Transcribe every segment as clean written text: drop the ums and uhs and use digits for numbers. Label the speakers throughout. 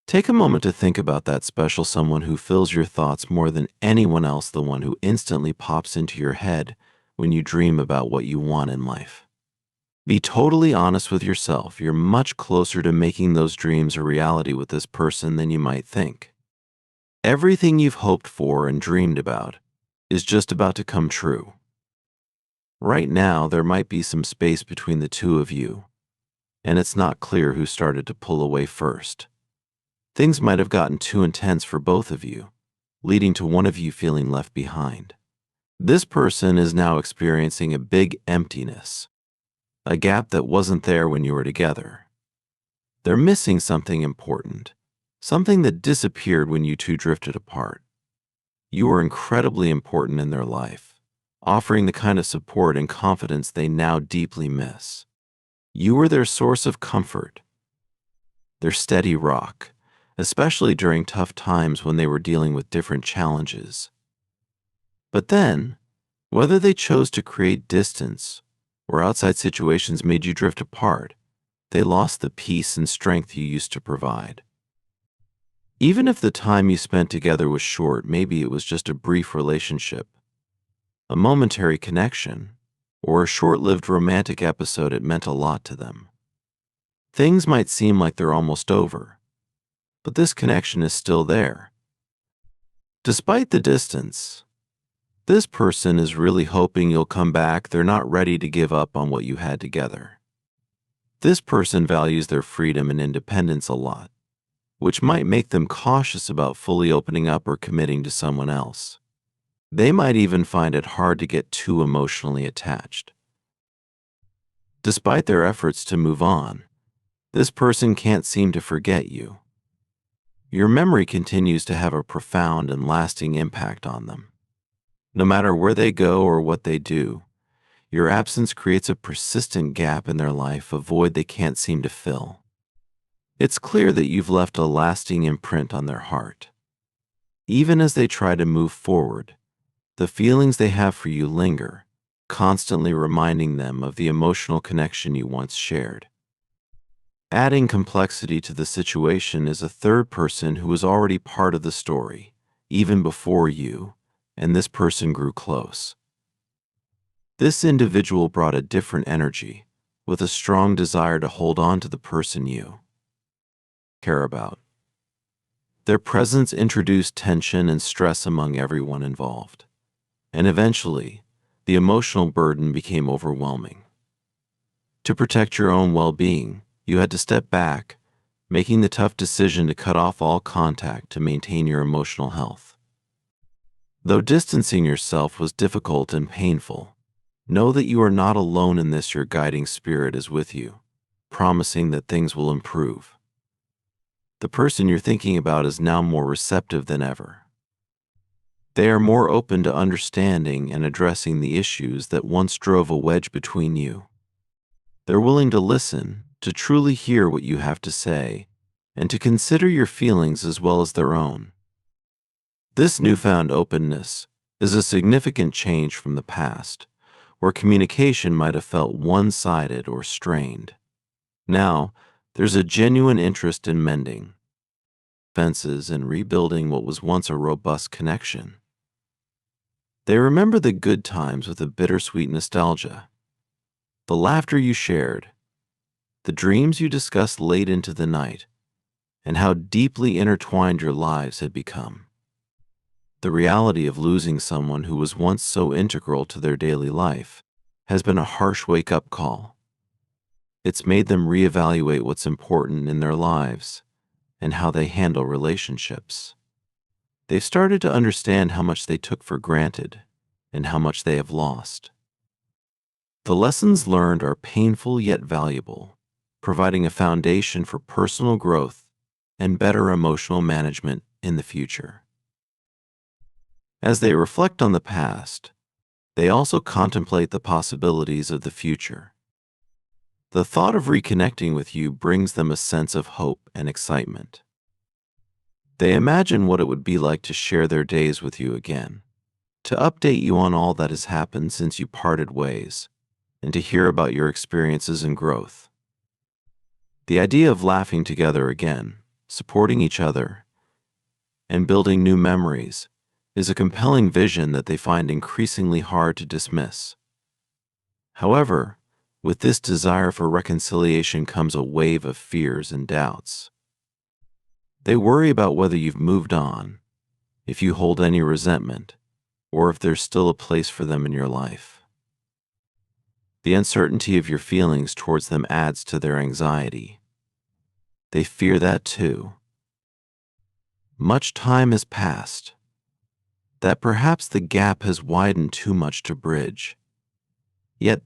Speaker 1: Take a moment to think about that special someone who fills your thoughts more than anyone else, the one who instantly pops into your head when you dream about what you want in life. Be totally honest with yourself. You're much closer to making those dreams a reality with this person than you might think. Everything you've hoped for and dreamed about is just about to come true. Right now, there might be some space between the two of you, and it's not clear who started to pull away first. Things might have gotten too intense for both of you, leading to one of you feeling left behind. This person is now experiencing a big emptiness, a gap that wasn't there when you were together. They're missing something important, something that disappeared when you two drifted apart. You were incredibly important in their life, offering the kind of support and confidence they now deeply miss. You were their source of comfort, their steady rock, especially during tough times when they were dealing with different challenges. But then, whether they chose to create distance or outside situations made you drift apart, they lost the peace and strength you used to provide. Even if the time you spent together was short, maybe it was just a brief relationship, a momentary connection, or a short-lived romantic episode, it meant a lot to them. Things might seem like they're almost over, but this connection is still there. Despite the distance, this person is really hoping you'll come back. They're not ready to give up on what you had together. This person values their freedom and independence a lot, which might make them cautious about fully opening up or committing to someone else. They might even find it hard to get too emotionally attached. Despite their efforts to move on, this person can't seem to forget you. Your memory continues to have a profound and lasting impact on them. No matter where they go or what they do, your absence creates a persistent gap in their life, a void they can't seem to fill. It's clear that you've left a lasting imprint on their heart. Even as they try to move forward, the feelings they have for you linger, constantly reminding them of the emotional connection you once shared. Adding complexity to the situation is a third person who was already part of the story, even before you, and this person grew close. This individual brought a different energy, with a strong desire to hold on to the person you care about. Their presence introduced tension and stress among everyone involved, and eventually, the emotional burden became overwhelming. To protect your own well-being, you had to step back, making the tough decision to cut off all contact to maintain your emotional health. Though distancing yourself was difficult and painful, know that you are not alone in this. Your guiding spirit is with you, promising that things will improve. The person you're thinking about is now more receptive than ever. They are more open to understanding and addressing the issues that once drove a wedge between you. They're willing to listen, to truly hear what you have to say, and to consider your feelings as well as their own. This newfound openness is a significant change from the past, where communication might have felt one-sided or strained. Now, there's a genuine interest in mending fences and rebuilding what was once a robust connection. They remember the good times with a bittersweet nostalgia, the laughter you shared, the dreams you discussed late into the night, and how deeply intertwined your lives had become. The reality of losing someone who was once so integral to their daily life has been a harsh wake-up call. It's made them reevaluate what's important in their lives and how they handle relationships. They've started to understand how much they took for granted and how much they have lost. The lessons learned are painful yet valuable, providing a foundation for personal growth and better emotional management in the future. As they reflect on the past, they also contemplate the possibilities of the future. The thought of reconnecting with you brings them a sense of hope and excitement. They imagine what it would be like to share their days with you again, to update you on all that has happened since you parted ways, and to hear about your experiences and growth. The idea of laughing together again, supporting each other, and building new memories is a compelling vision that they find increasingly hard to dismiss. However, with this desire for reconciliation comes a wave of fears and doubts. They worry about whether you've moved on, if you hold any resentment, or if there's still a place for them in your life. The uncertainty of your feelings towards them adds to their anxiety. They fear that too. Much time has passed, that perhaps the gap has widened too much to bridge. Yet,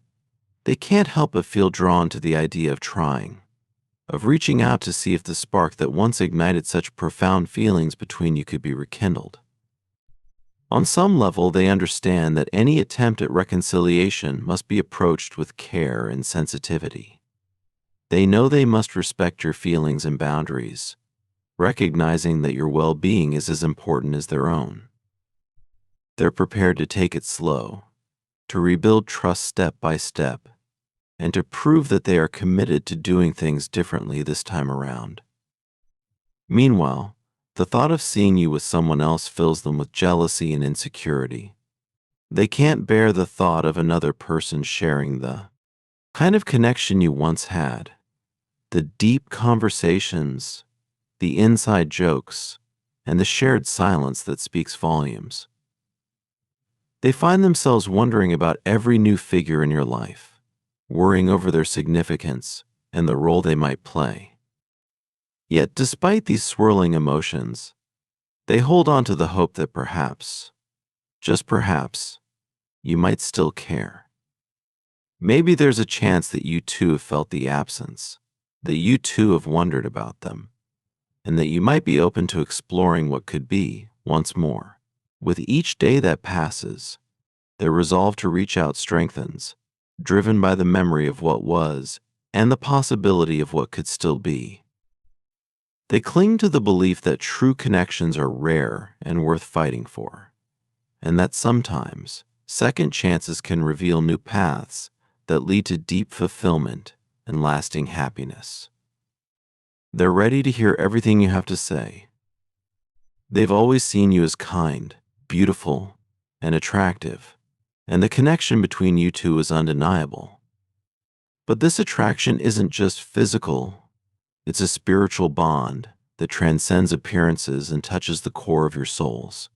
Speaker 1: they can't help but feel drawn to the idea of trying, of reaching out to see if the spark that once ignited such profound feelings between you could be rekindled. On some level, they understand that any attempt at reconciliation must be approached with care and sensitivity. They know they must respect your feelings and boundaries, recognizing that your well-being is as important as their own. They're prepared to take it slow, to rebuild trust step by step, and to prove that they are committed to doing things differently this time around. Meanwhile, the thought of seeing you with someone else fills them with jealousy and insecurity. They can't bear the thought of another person sharing the kind of connection you once had, the deep conversations, the inside jokes, and the shared silence that speaks volumes. They find themselves wondering about every new figure in your life, worrying over their significance and the role they might play. Yet, despite these swirling emotions, they hold on to the hope that perhaps, just perhaps, you might still care. Maybe there's a chance that you too have felt the absence, that you too have wondered about them, and that you might be open to exploring what could be once more. With each day that passes, their resolve to reach out strengthens, driven by the memory of what was and the possibility of what could still be. They cling to the belief that true connections are rare and worth fighting for, and that sometimes second chances can reveal new paths that lead to deep fulfillment and lasting happiness. They're ready to hear everything you have to say. They've always seen you as kind, beautiful, and attractive, and the connection between you two is undeniable. But this attraction isn't just physical. It's a spiritual bond that transcends appearances and touches the core of your souls.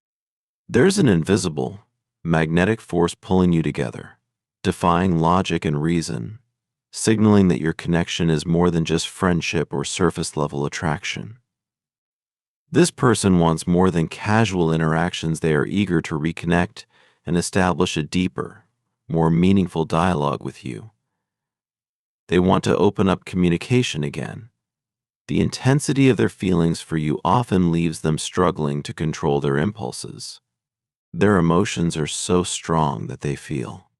Speaker 1: There's an invisible, magnetic force pulling you together, defying logic and reason, signaling that your connection is more than just friendship or surface-level attraction. This person wants more than casual interactions. They are eager to reconnect and establish a deeper, more meaningful dialogue with you. They want to open up communication again. The intensity of their feelings for you often leaves them struggling to control their impulses. Their emotions are so strong that they feel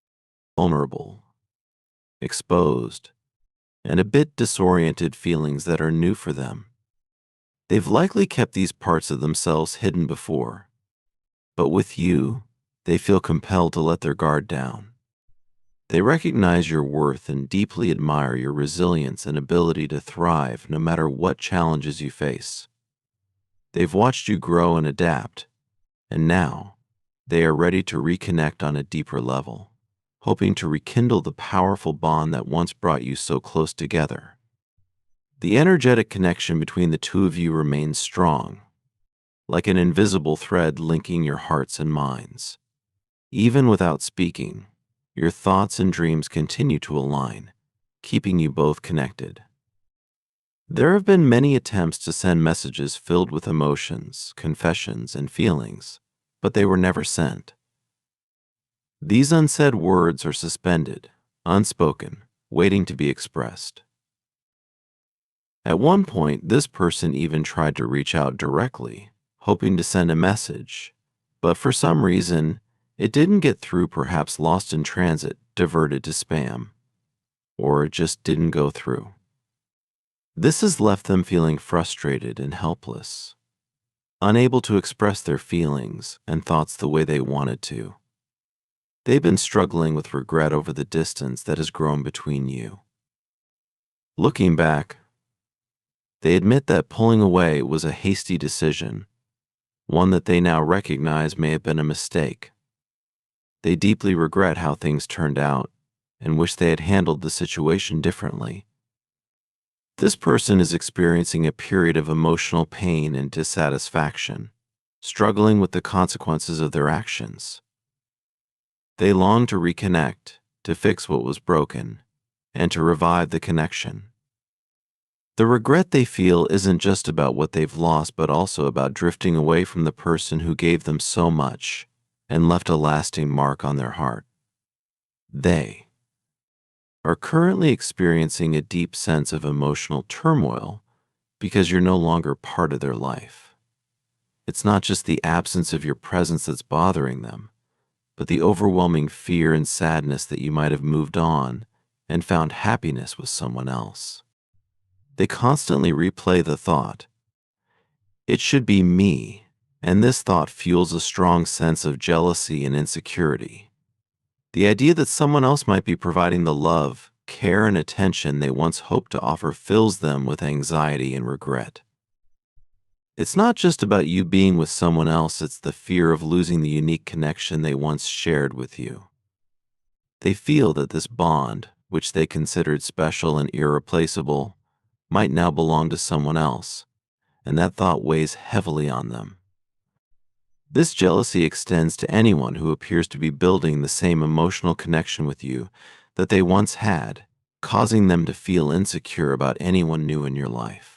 Speaker 1: vulnerable, exposed, and a bit disoriented, feelings that are new for them. They've likely kept these parts of themselves hidden before, but with you, they feel compelled to let their guard down. They recognize your worth and deeply admire your resilience and ability to thrive no matter what challenges you face. They've watched you grow and adapt, and now they are ready to reconnect on a deeper level, hoping to rekindle the powerful bond that once brought you so close together. The energetic connection between the two of you remains strong, like an invisible thread linking your hearts and minds. Even without speaking, your thoughts and dreams continue to align, keeping you both connected. There have been many attempts to send messages filled with emotions, confessions, and feelings, but they were never sent. These unsaid words are suspended, unspoken, waiting to be expressed. At one point, this person even tried to reach out directly, hoping to send a message, but for some reason, it didn't get through, perhaps lost in transit, diverted to spam, or it just didn't go through. This has left them feeling frustrated and helpless, unable to express their feelings and thoughts the way they wanted to. They've been struggling with regret over the distance that has grown between you. Looking back, They admit that pulling away was a hasty decision, one that they now recognize may have been a mistake. They deeply regret how things turned out and wish they had handled the situation differently. This person is experiencing a period of emotional pain and dissatisfaction, struggling with the consequences of their actions. They long to reconnect, to fix what was broken, and to revive the connection. The regret they feel isn't just about what they've lost, but also about drifting away from the person who gave them so much and left a lasting mark on their heart. They are currently experiencing a deep sense of emotional turmoil because you're no longer part of their life. It's not just the absence of your presence that's bothering them, but the overwhelming fear and sadness that you might have moved on and found happiness with someone else. They constantly replay the thought, "It should be me," and this thought fuels a strong sense of jealousy and insecurity. The idea that someone else might be providing the love, care, and attention they once hoped to offer fills them with anxiety and regret. It's not just about you being with someone else, it's the fear of losing the unique connection they once shared with you. They feel that this bond, which they considered special and irreplaceable, might now belong to someone else, and that thought weighs heavily on them. This jealousy extends to anyone who appears to be building the same emotional connection with you that they once had, causing them to feel insecure about anyone new in your life.